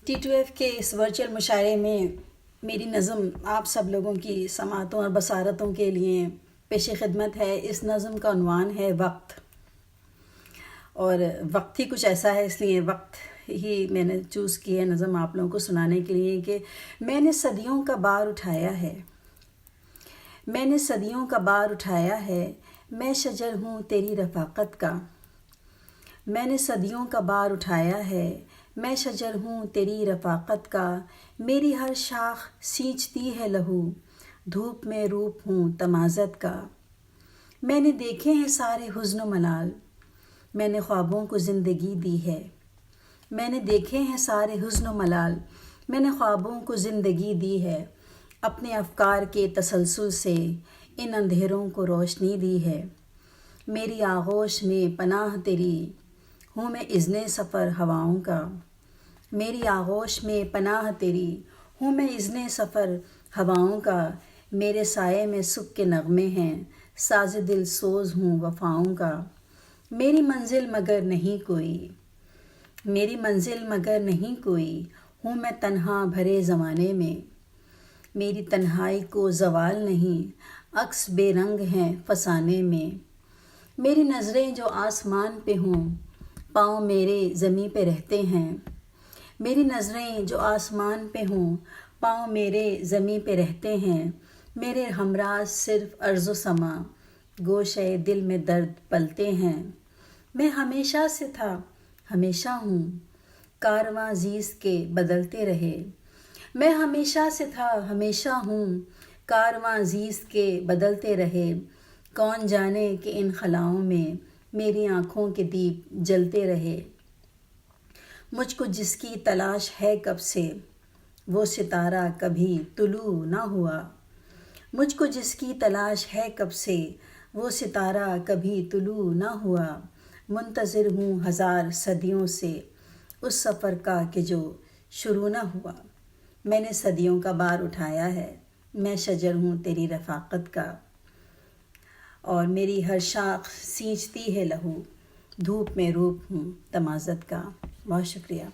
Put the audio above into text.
T2F کے اس virtual مشاعرے میں میری نظم آپ سب لوگوں کی سماعتوں اور بصارتوں کے لیے پیش خدمت ہے۔ اس نظم کا عنوان ہے وقت، اور وقت ہی کچھ ایسا ہے، اس لیے وقت ہی میں نے چوز کی ہے نظم آپ لوگوں کو سنانے کے لیے کہ میں نے صدیوں کا بار اٹھایا ہے، میں نے صدیوں کا بار اٹھایا ہے، میں شجر ہوں تیری رفاقت کا، میں نے صدیوں کا بار اٹھایا ہے، میں شجر ہوں تیری رفاقت کا، میری ہر شاخ سینچتی ہے لہو، دھوپ میں روپ ہوں تمازت کا، میں نے دیکھے ہیں سارے حزن و ملال، میں نے خوابوں کو زندگی دی ہے، میں نے دیکھے ہیں سارے حزن و ملال، میں نے خوابوں کو زندگی دی ہے، اپنے افکار کے تسلسل سے ان اندھیروں کو روشنی دی ہے، میری آغوش میں پناہ تیری ہوں میں اذن سفر ہواؤں کا، میری آغوش میں پناہ تیری ہوں میں اذن سفر ہواؤں کا، میرے سائے میں سکھ کے نغمے ہیں، ساز دل سوز ہوں وفاؤں کا، میری منزل مگر نہیں کوئی، میری منزل مگر نہیں کوئی، ہوں میں تنہا بھرے زمانے میں، میری تنہائی کو زوال نہیں، عکس بے رنگ ہیں فسانے میں، میری نظریں جو آسمان پہ ہوں پاؤں میرے زمیں پہ رہتے ہیں، میری نظریں جو آسمان پہ ہوں پاؤں میرے زمیں پہ رہتے ہیں، میرے ہمراز صرف ارض و سما گوشے دل میں درد پلتے ہیں، میں ہمیشہ سے تھا ہمیشہ ہوں کارواں زیست کے بدلتے رہے، میں ہمیشہ سے تھا ہمیشہ ہوں کارواں زیست کے بدلتے رہے، کون جانے کہ ان خلاؤں میں میری آنکھوں کے دیپ جلتے رہے، مجھ کو جس کی تلاش ہے کب سے وہ ستارہ کبھی طلوع نہ ہوا، مجھ کو جس کی تلاش ہے کب سے وہ ستارہ کبھی طلوع نہ ہوا، منتظر ہوں ہزار صدیوں سے اس سفر کا کہ جو شروع نہ ہوا، میں نے صدیوں کا بار اٹھایا ہے، میں شجر ہوں تیری رفاقت کا، اور میری ہر شاخ سینچتی ہے لہو، دھوپ میں روپ ہوں تمازت کا۔ بہت شکریہ۔